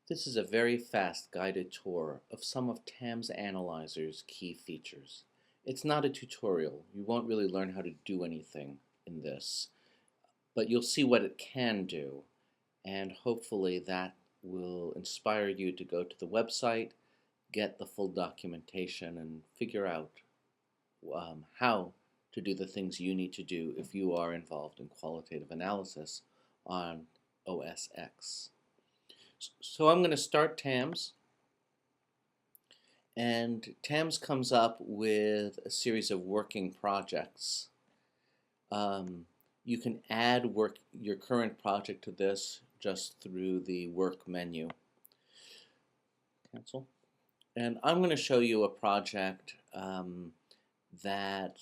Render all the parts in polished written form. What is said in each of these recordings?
This is a very fast guided tour of some of TAMS Analyzer's key features. It's not a tutorial. You won't really learn how to do anything in this, but you'll see what it can do, and hopefully that will inspire you to go to the website, get the full documentation, and figure out how to do the things you need to do if you are involved in qualitative analysis on OS X. So I'm going to start TAMS, and TAMS comes up with a series of working projects. You can add your current project to this just through the Work menu. Cancel. And I'm going to show you a project that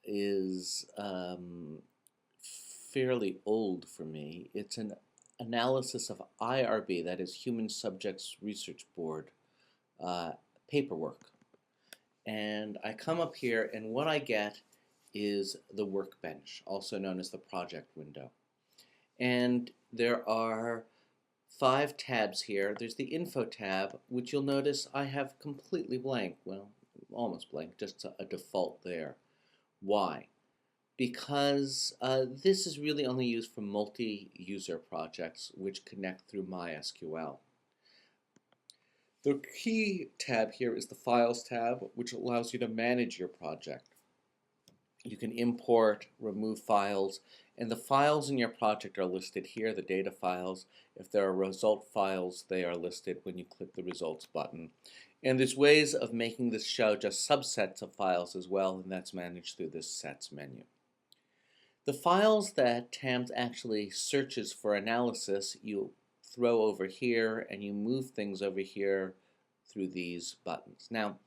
is fairly old for me. It's an analysis of IRB, that is Human Subjects Research Board, paperwork. And I come up here, and what I get is the workbench, also known as the project window. And there are 5 tabs here. There's the info tab, which you'll notice I have completely blank, well, almost blank, just a default there. Why? Because this is really only used for multi-user projects which connect through MySQL. The key tab here is the Files tab, which allows you to manage your project. You can import, remove files, and the files in your project are listed here, the data files. If there are result files, they are listed when you click the Results button. And there's ways of making this show just subsets of files as well, and that's managed through this Sets menu. The files that TAMS actually searches for analysis, you throw over here, and you move things over here through these buttons. Now,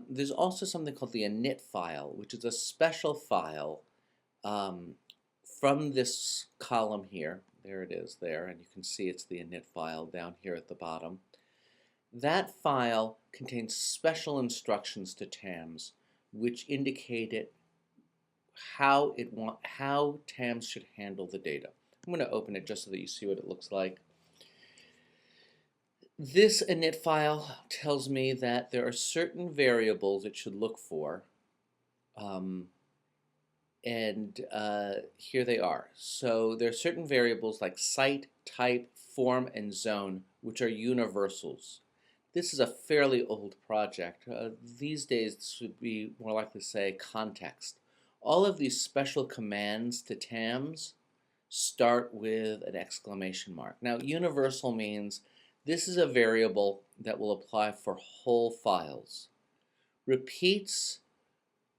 there's also something called the init file, which is a special file from this column here. There it is there, and you can see it's the init file down here at the bottom. That file contains special instructions to TAMS, which indicate how TAMS should handle the data. I'm going to open it just so that you see what it looks like. This init file tells me that there are certain variables it should look for, and here they are. So there are certain variables like site, type, form, and zone, which are universals. This is a fairly old project. These days, this would be more likely to say context. All of these special commands to TAMS start with an exclamation mark. Now, universal means this is a variable that will apply for whole files. Repeats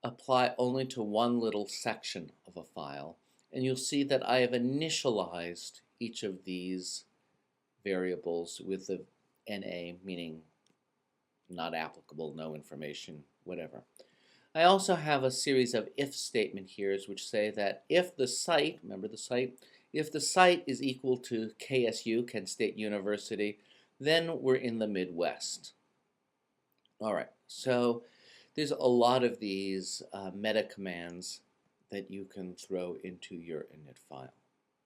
apply only to one little section of a file, and you'll see that I have initialized each of these variables with the NA, meaning not applicable, no information, whatever. I also have a series of if statement here which say that if the site, remember the site, if the site is equal to KSU, Kent State University, then we're in the Midwest. All right, so there's a lot of these meta commands that you can throw into your init file.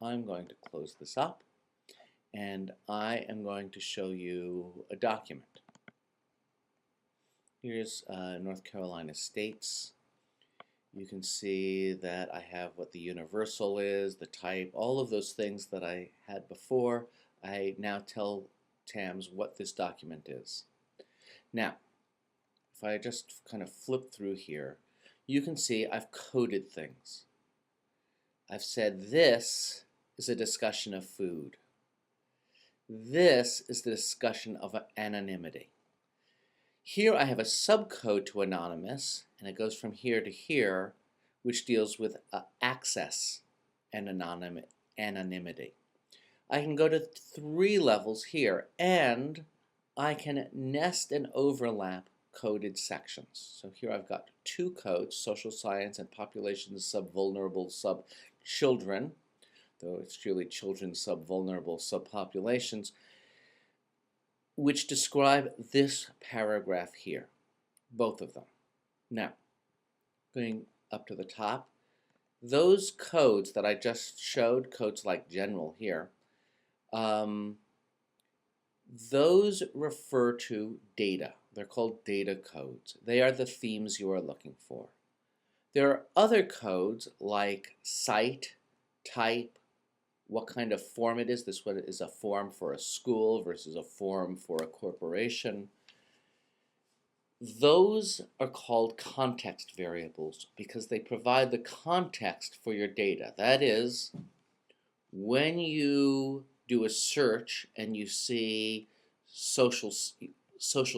I'm going to close this up, and I am going to show you a document. Here's North Carolina states. You can see that I have what the universal is, the type, all of those things that I had before. I now tell TAMS what this document is. Now, if I just kind of flip through here, you can see I've coded things. I've said this is a discussion of food. This is the discussion of anonymity. Here I have a subcode to anonymous, and it goes from here to here, which deals with access and anonymity. I can go to 3 levels here, and I can nest and overlap coded sections. So here I've got 2 codes, social science and population sub-vulnerable sub-children, though it's really children sub-vulnerable subpopulations, which describe this paragraph here, both of them. Now, going up to the top, those codes that I just showed, codes like general here, Those refer to data. They're called data codes. They are the themes you are looking for. There are other codes like site, type, what kind of form it is. This one is a form for a school versus a form for a corporation. Those are called context variables because they provide the context for your data. That is, when you do a search and you see social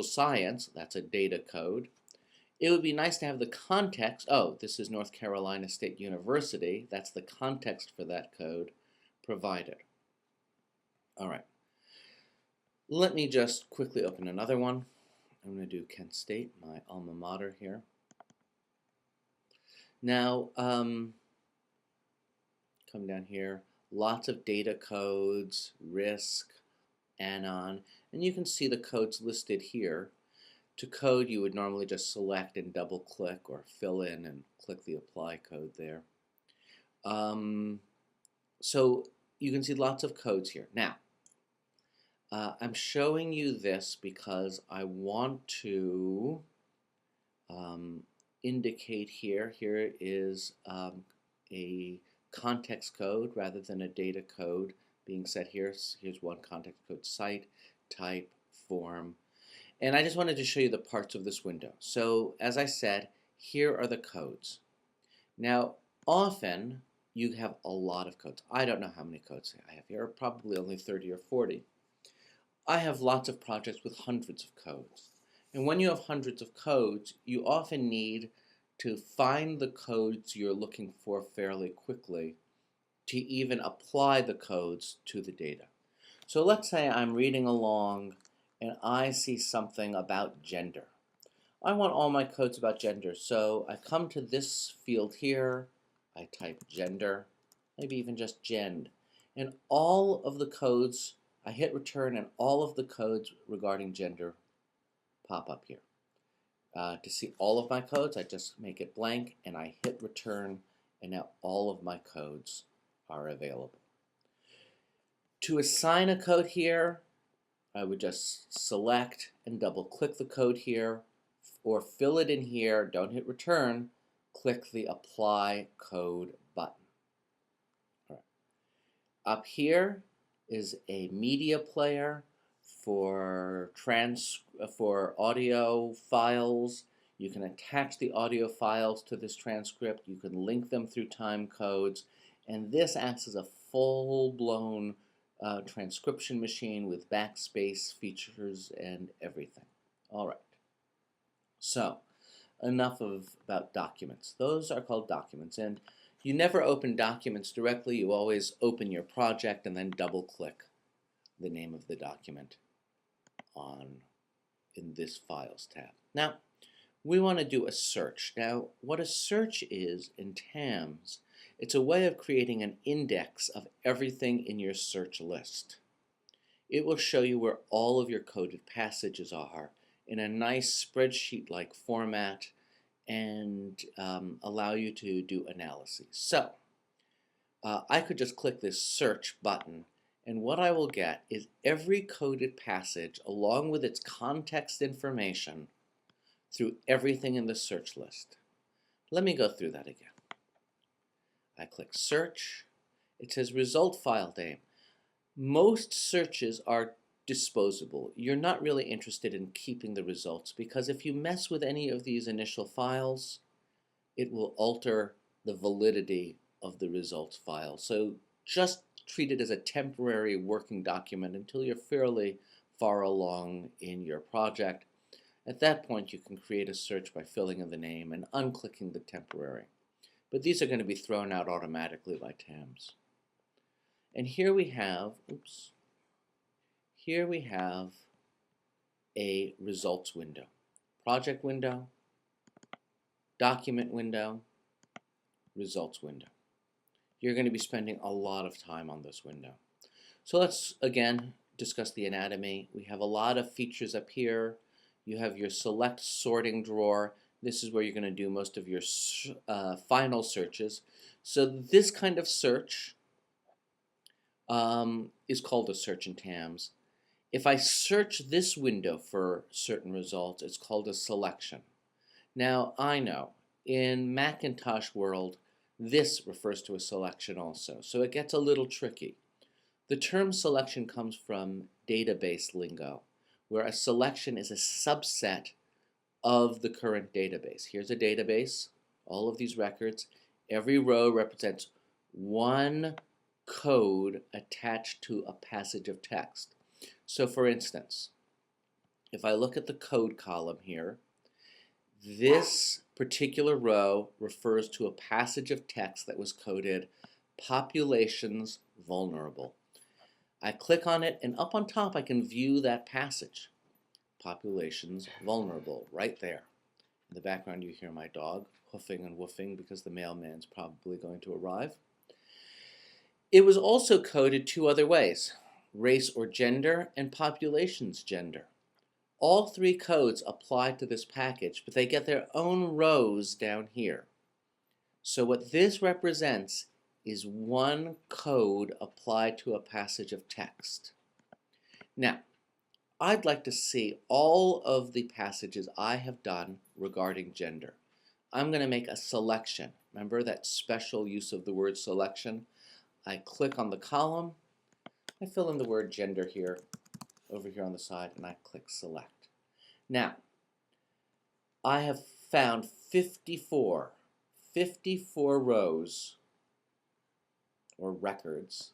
science, that's a data code, it would be nice to have the context. Oh, this is North Carolina State University. That's the context for that code provided. All right. Let me just quickly open another one. I'm going to do Kent State, my alma mater here. Now, come down here. Lots of data codes, risk, anon, and you can see the codes listed here. To code, you would normally just select and double click or fill in and click the apply code there. So you can see lots of codes here. Now, I'm showing you this because I want to indicate here is a context code rather than a data code being set here. Here's one context code: site, type, form. And I just wanted to show you the parts of this window. So as I said, here are the codes. Now, often you have a lot of codes. I don't know how many codes I have here, probably only 30 or 40. I have lots of projects with hundreds of codes. And when you have hundreds of codes, you often need to find the codes you're looking for fairly quickly to even apply the codes to the data. So let's say I'm reading along and I see something about gender. I want all my codes about gender, so I come to this field here, I type gender, maybe even just gend, and all of the codes, I hit return and all of the codes regarding gender pop up here. To see all of my codes, I just make it blank and I hit return, and now all of my codes are available. To assign a code here, I would just select and double click the code here, or fill it in here, don't hit return, click the apply code button. All right. Up here is a media player for audio files. You can attach the audio files to this transcript, you can link them through time codes, and this acts as a full-blown transcription machine with backspace features and everything. All right. So, enough about documents. Those are called documents, and you never open documents directly. You always open your project and then double-click the name of the document in this Files tab. Now, we want to do a search. Now, what a search is in TAMS, it's a way of creating an index of everything in your search list. It will show you where all of your coded passages are in a nice spreadsheet-like format and allow you to do analyses. So, I could just click this search button, and what I will get is every coded passage along with its context information through everything in the search list. Let me go through that again. I click search. It says result file name. Most searches are disposable. You're not really interested in keeping the results because if you mess with any of these initial files, it will alter the validity of the results file. So just treat it as a temporary working document until you're fairly far along in your project. At that point, you can create a search by filling in the name and unclicking the temporary. But these are going to be thrown out automatically by TAMS. And here we have, here we have a results window. Project window, document window, results window. You're going to be spending a lot of time on this window. So let's again discuss the anatomy. We have a lot of features up here. You have your select sorting drawer. This is where you're going to do most of your final searches. So this kind of search is called a search in TAMS. If I search this window for certain results, it's called a selection. Now, I know in Macintosh world, this refers to a selection also, so it gets a little tricky. The term selection comes from database lingo, where a selection is a subset of the current database. Here's a database, all of these records. Every row represents one code attached to a passage of text. So for instance, if I look at the code column here, this particular row refers to a passage of text that was coded populations vulnerable. I click on it, and up on top I can view that passage. Populations vulnerable, right there. In the background you hear my dog hoofing and woofing because the mailman's probably going to arrive. It was also coded two other ways: race or gender and populations gender. All three codes apply to this package, but they get their own rows down here. So what this represents is one code applied to a passage of text. Now, I'd like to see all of the passages I have done regarding gender. I'm going to make a selection. Remember that special use of the word selection? I click on the column, I fill in the word gender here, over here on the side, and I click select. Now, I have found 54 rows or records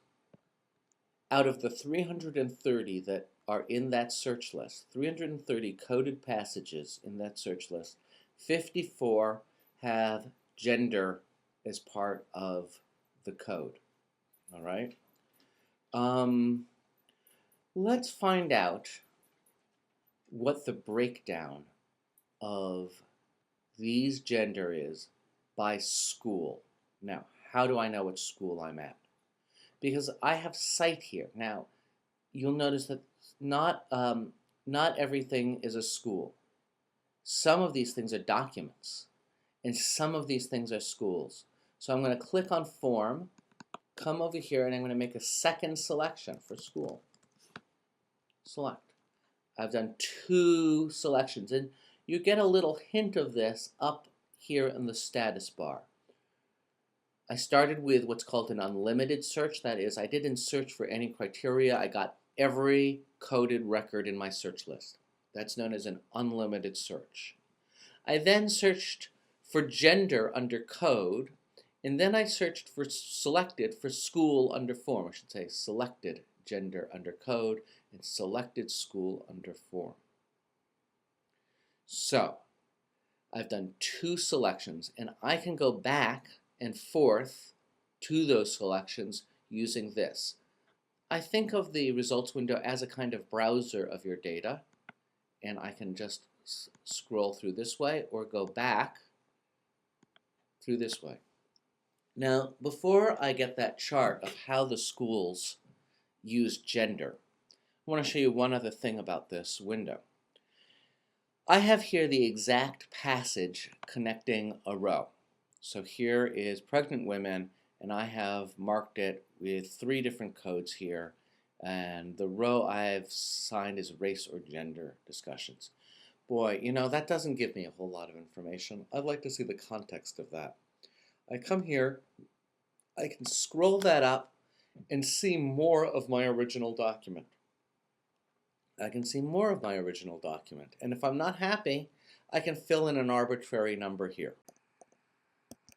out of the 330 that are in that search list. 330 coded passages in that search list. 54 have gender as part of the code. All right. Let's find out what the breakdown of these gender is by school. Now, how do I know which school I'm at? Because I have cite here. Now, you'll notice that not everything is a school. Some of these things are documents, and some of these things are schools. So I'm going to click on Form, come over here, and I'm going to make a second selection for school. Select. I've done two selections, and you get a little hint of this up here in the status bar. I started with what's called an unlimited search. That is, I didn't search for any criteria. I got every coded record in my search list. That's known as an unlimited search. I then searched for gender under code, and then I searched for selected for school under form. I should say selected gender under code and selected school under form. So I've done two selections, and I can go back and forth to those selections using this. I think of the results window as a kind of browser of your data, and I can just scroll through this way or go back through this way. Now, before I get that chart of how the schools use gender, I want to show you one other thing about this window. I have here the exact passage connecting a row. So here is pregnant women, and I have marked it with 3 different codes here, and the row I've signed is race or gender discussions. Boy, you know, that doesn't give me a whole lot of information. I'd like to see the context of that. I come here, I can scroll that up and see more of my original document. I can see more of my original document, and if I'm not happy, I can fill in an arbitrary number here.